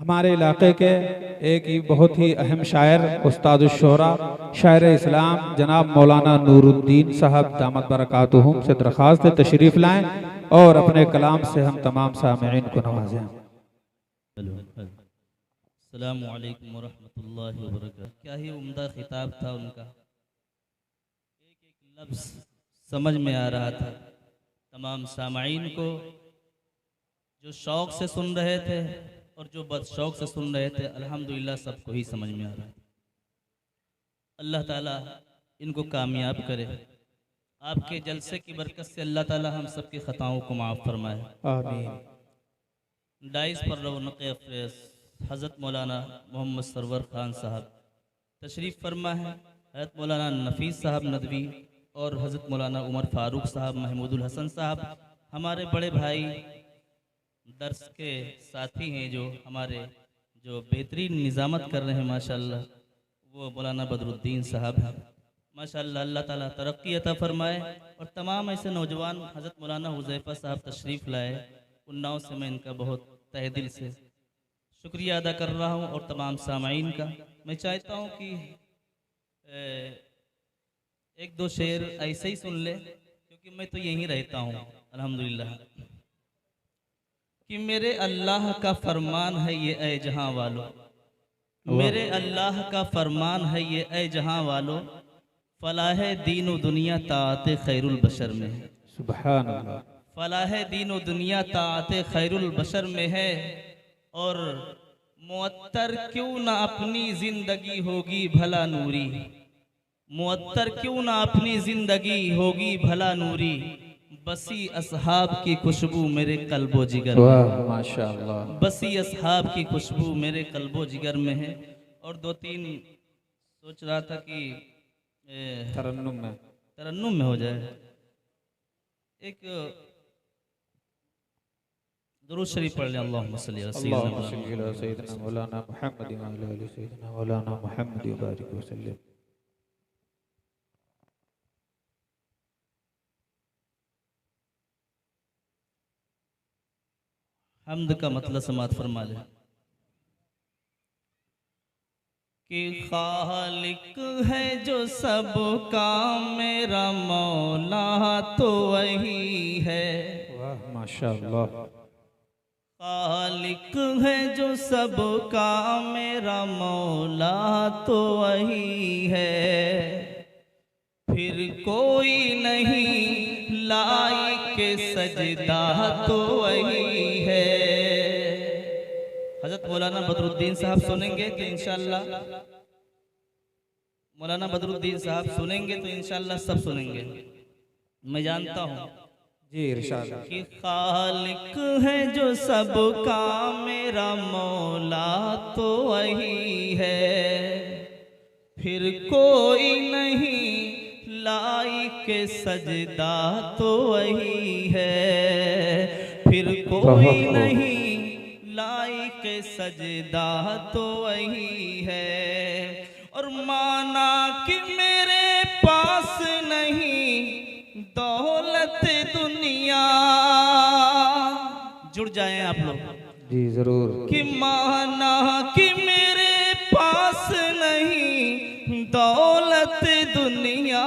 हमारे इलाके के एक ही बहुत ही अहम शायर उस्ताद-उश-शोरा शायर इस्लाम जनाब मौलाना नूरुद्दीन साहब दामत बरकातुहुम से दरख्वास्त है तशरीफ़ लाएं और अपने कलाम से हम तमाम सामईन को नवाजें। अस्सलामु अलैकुम वरहमतुल्लाहि वबरकातुहू। क्या ही उम्दा खिताब था उनका, एक एक लफ्ज़ समझ में आ रहा था। तमाम सामईन को जो शौक़ से सुन रहे थे और जो बदशौक़ से सुन रहे थे, अल्हम्दुलिल्लाह सबको ही समझ में आ रहा था। अल्लाह ताला इनको कामयाब करे। आपके जलसे की बरकत से अल्लाह ताला हम सबकी ख़ताओं को माफ़ फरमाए, आमीन। डाइस पर रौनक़ अफ़रेज़ हज़रत मौलाना मोहम्मद सरवर ख़ान साहब तशरीफ़ फरमा है। हज़रत मौलाना नफ़ीस साहब नदवी और हज़रत मौलाना उमर फ़ारूक साहब, महमूदुल हसन साहब हमारे बड़े भाई दर्स के साथी हैं, जो हमारे जो बेहतरीन निज़ामत कर रहे हैं माशाअल्लाह, वो मौलाना बदरुद्दीन साहब हैं माशाअल्लाह। अल्लाह ताला तरक्की अता फ़रमाए। और तमाम ऐसे नौजवान हज़रत मौलाना हुज़ैफ़ा साहब तशरीफ़ लाए, उन्नाव से मैं इनका बहुत तहे दिल से शुक्रिया अदा कर रहा हूँ। और तमाम सामाईन का मैं चाहता हूँ कि एक दो शेर ऐसे ही सुन ले, क्योंकि मैं तो यहीं रहता हूँ अल्हम्दुलिल्लाह। कि मेरे अल्लाह का फरमान है ये ऐ जहां वालों, मेरे अल्लाह का फरमान है ये ऐ जहां वालों, फलाह दीन दुनिया ताअत खैरुल बशर में है। सुभान अल्लाह। फलाह दीन दुनिया ताअत खैरुल बशर में है। और मुअत्तर क्यों ना अपनी जिंदगी होगी भला नूरी, मुअत्तर क्यों ना अपनी जिंदगी होगी भला नूरी, बसी असहाब की खुशबू मेरे कल्बो जिगर में है। माशाअल्लाह। बसी असहाब की खुशबू मेरे कल्बो जिगर में है। और दो तीन सोच रहा था कि तरन्नुम में हो जाए। एक दुरूद शरीफ पढ़ लें, अल्लाहुम्मा सल्ली अला सय्यिदना मौलाना मुहम्मद व अला आलि सय्यिदना मौलाना मुहम्मद व बारिक वसल्लम। हम्द का मतलब समात फरमा ले कि खालिक है जो सब का मेरा मौला तो वही है। वाह माशाअल्लाह। खालिक है जो सब का मेरा मौला तो वही है, फिर कोई नहीं लाइक सजदा तो वही है। हज़रत मौलाना बदरुद्दीन साहब सुनेंगे तो इंशाअल्लाह, मौलाना बदरुद्दीन साहब सुनेंगे तो इंशाअल्लाह सब सुनेंगे, मैं जानता हूँ जी इरशाद। कि खालिक है जो सब का मेरा मौला तो वही है, फिर कोई नहीं लाइक सजदा तो वही है, फिर कोई नहीं लाइक सजदा तो वही है। और माना कि मेरे पास नहीं दौलत दुनिया, जुड़ जाएं आप लोग जी जरूर। कि माना कि मेरे पास नहीं दौलत दुनिया,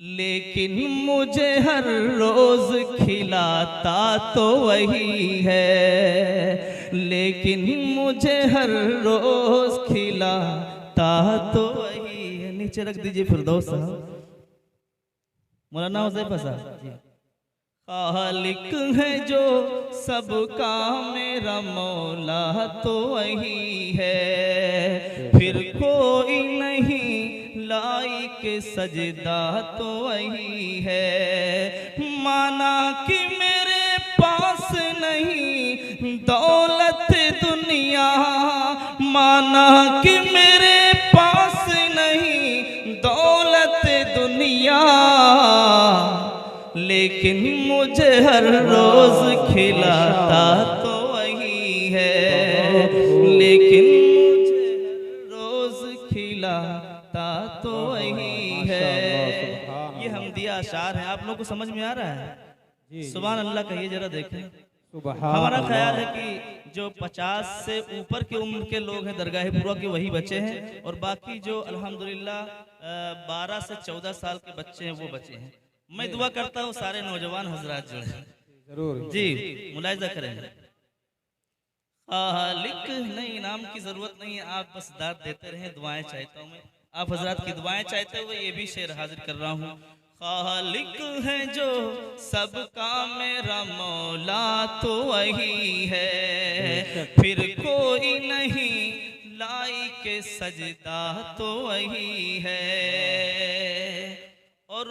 लेकिन मुझे हर रोज खिलाता तो वही है, लेकिन मुझे हर रोज खिलाता तो वही है। नीचे रख दीजिए फिरदौस साहब, मौलाना हुज़ैफ़ा साहब जी। खालिक है जो सबका मेरा मौला तो वही है, फिर कोई नहीं लाइक सजदा तो वही है। माना कि मेरे पास नहीं दौलत दुनिया, माना कि मेरे पास नहीं दौलत दुनिया, लेकिन मुझे हर रोज खिलाता तो वही है, लेकिन मुझे हर रोज खिलाता तो वही है। ये हमदिया अशार है, आप लोगों को समझ में आ रहा है? सुभान अल्लाह कहिए जरा, देखें हमारा ख्याल है कि जो 50 से ऊपर की उम्र के लोग हैं दरगाह पुरा के वही बचे हैं, और बाकी जो अल्हम्दुलिल्लाह 12 से 14 साल के बच्चे हैं वो बचे हैं। मैं दुआ करता हूँ सारे नौजवान हजरात जो हैं जरूर जी मुलाहिजा करेंगे। खालिक नहीं, इनाम की जरूरत नहीं है, आप बस दाद देते रहें। दुआएं चाहता हूँ मैं, आप हजरात की दुआएं चाहते हुए ये भी शेर हाजिर कर रहा हूँ। खालिक है जो सबका मेरा मौला तो वही है, फिर कोई नहीं लाई के सजदा तो वही है। और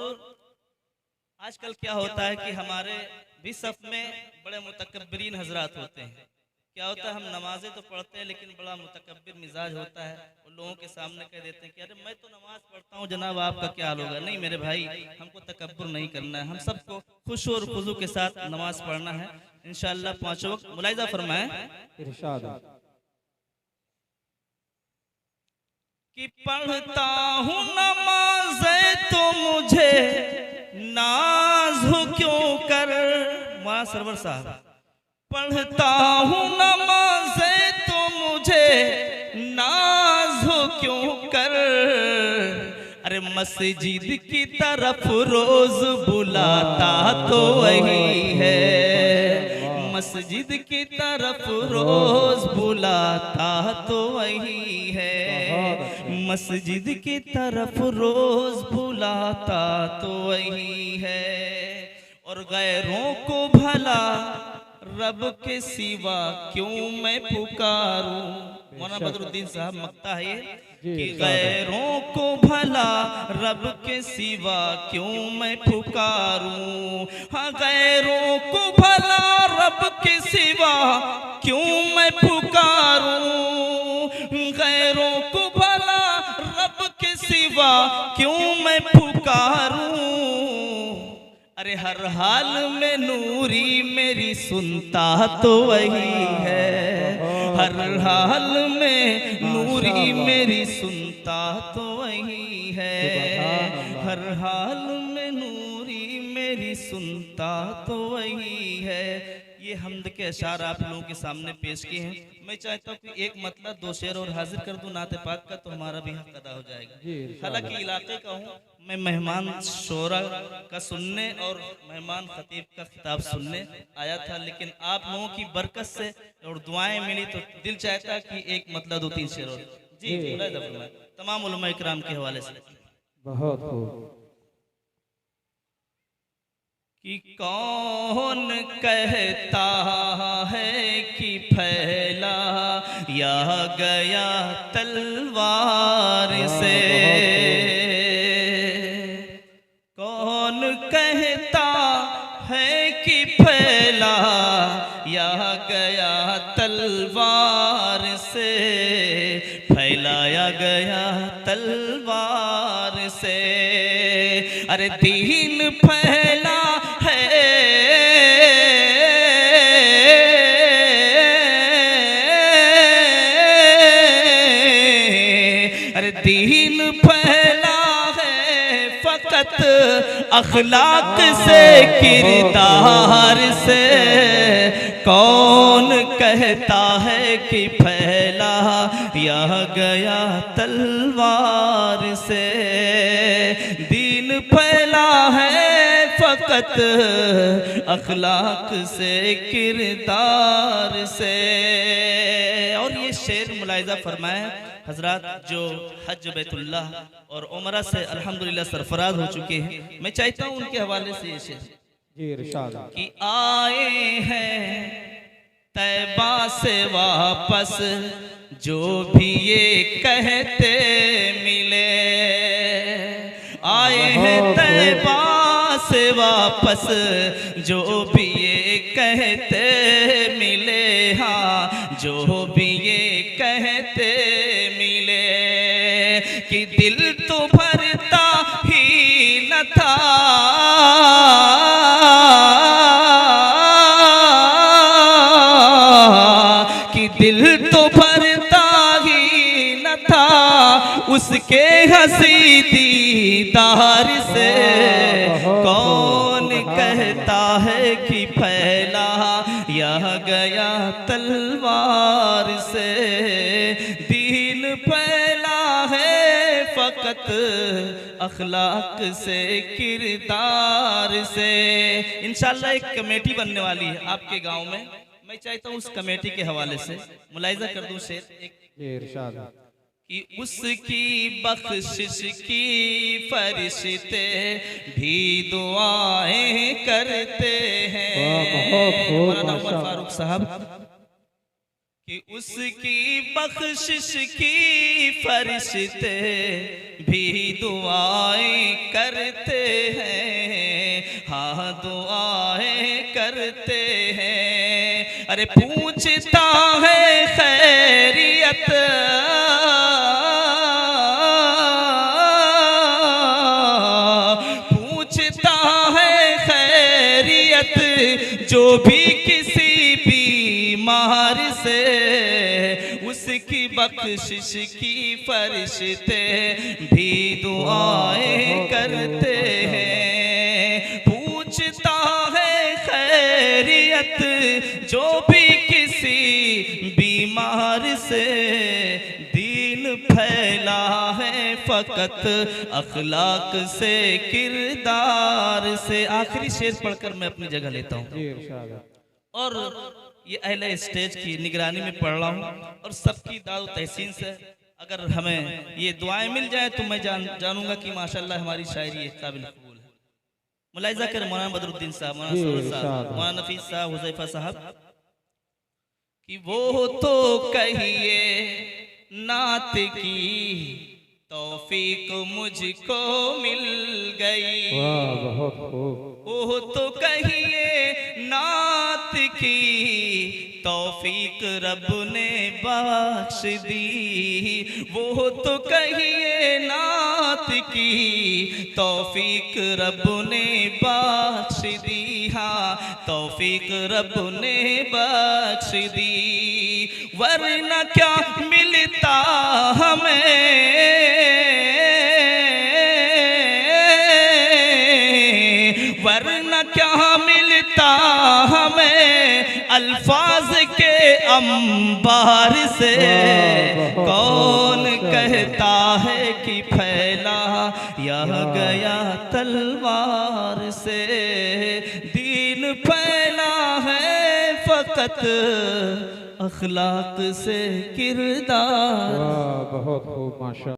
आजकल क्या होता है कि हमारे भी सफ में बड़े मुतकब्बिरीन हजरात होते हैं। क्या होता है, हम नमाजें तो पढ़ते हैं लेकिन बड़ा मुतकब्बिर मिजाज होता है, और लोगों के सामने कह देते हैं कि अरे मैं तो नमाज पढ़ता हूँ जनाब, आपका क्या हाल होगा। नहीं मेरे भाई, हमको तकब्बुर नहीं करना है, हम सबको खुश और खुजू के साथ नमाज पढ़ना है इंशाअल्लाह 5 वक्त। मुलाहिजा फरमाएं इरशाद कि पढ़ता हूँ नमाज़ें तो मुझे नाज हो क्यों कर। मौलाना सरवर साहब, पढ़ता हूँ नमाज़ें तो मुझे नाज हो क्यों कर। अरे मस्जिद की तरफ रोज बुलाता तो वही है, मस्जिद की तरफ रोज बुलाता तो वही है, मस्जिद की तरफ रोज बुलाता तो वही है। और गैरों को भला रब के सिवा क्यों मैं पुकारूं। मौलाना बदरुद्दीन साहब मकता है कि गैरों को भला रब के सिवा क्यों मैं पुकारूं। हाँ गैरों को भला रब के सिवा क्यों मैं पुकारूं, गैरों को भला रब के सिवा क्यों मैं पुकारूं। अरे हर हाल में नूरी मेरी सुनता तो वही है, हर हाल में नूरी मेरी सुनता तो वही है, हर हाल में नूरी मेरी सुनता तो वही है। ये हम्द के अशार आप लोगों के सामने पेश किए हैं। मैं चाहता हूँ कि एक मतलब 2 शेर और हाजिर कर दूं नाते पाक का, तो हमारा भी हक अदा हो जाएगा। हालांकि इलाके का हूँ मैं, मेहमान शोरा का सुनने और मेहमान खतीब का खिताब सुनने आया था, लेकिन आप लोगों की बरकत से और दुआएं मिली तो दिल चाहता कि एक मतलब 2-3 शेर और। जी तमाम उलमा इकराम के हवाले से बहुत खूब। कि कौन कहता है कि फैला या गया तलवार से, कौन कहता है कि फैला या गया तलवार से, फैलाया गया तलवार से। अरे दीन फैला दीन फैला है फकत अखलाक से किरदार से। कौन कहता है कि फैला या गया तलवार से, दीन फैला है फकत अखलाक से किरदार से। और ये शेर मुलाहिजा फरमाए हजरात जो हज बैतुल्लाह और उमरा से अल्हम्दुलिल्लाह सरफराज हो चुके हैं, मैं चाहता हूँ उनके हवाले से ये शेर जी इरशाद कि आए हैं तैबा से वापस जो भी ये कहते मिले, आए हैं तैबा से वापस जो भी ये कहते मिले, हाँ जो भी ये कहते मिले कि दिल तो भरता ही न था, कि दिल तो भरता ही न था उसके हंसी दीदार से। कौन कहता है कि फैला या यह गया तलवार से, दीन फैला है फकत अखलाक से, किरदार से। इंशाल्लाह एक कमेटी बनने वाली है आपके गांव में, मैं चाहता हूँ उस कमेटी के हवाले से मुलाहिजा कर दूं शेर एक, इरशाद कि उसकी बख्शिश की फरिश्ते भी दुआएं करते हैं। बहुत खूब, मौलाना उमर माशा। फारूक साहब, कि उसकी बख्शिश की फरिश्ते भी दुआएं करते हैं, हाँ दुआएं करते हैं। अरे पूछता है खैरियत, पूछता है खैरियत जो भी किसी बीमार से, उसकी बख्शिश की फरिश्ते भी दुआएं करते हैं। पूछता है खैरियत जो भी किसी बीमार से, दीन फैला है फकत अखलाक से, किरदार से। आखिरी शेर पढ़कर मैं अपनी जगह लेता हूँ। जी इरशाद। और ये अहले स्टेज की निगरानी में पढ़ रहा हूँ और सबकी दाद तहसीन से अगर हमें ये दुआएं मिल जाए तो मैं जानूंगा कि माशाल्लाह हमारी शायरी एक काबिल कबूल है। मुलाहिजा कर मौलाना बदरुद्दीन साहब, मौलाना सरोवर साहब, मौलाना नफीस साहब, हुज़ैफा साहब, कि वो तो कहिए नात की तौफीक मुझको मिल गई, वाह बहुत खूब। वो तो कहिए नात की तौफीक रब ने बख्श दी, वो तो कहिए नात की तौफीक रब ने बख्श दी, हाँ तौफीक रब ने बख्श दी। वरना क्या मिलता हमें, वरना क्या मिलता हमें अल्फाज के अंबार से। कौन कहता है कि फैला यह गया तलवार से, दीन फैला है फकत अखलाक से, किरदार। वाह बहुत खूब, माशा।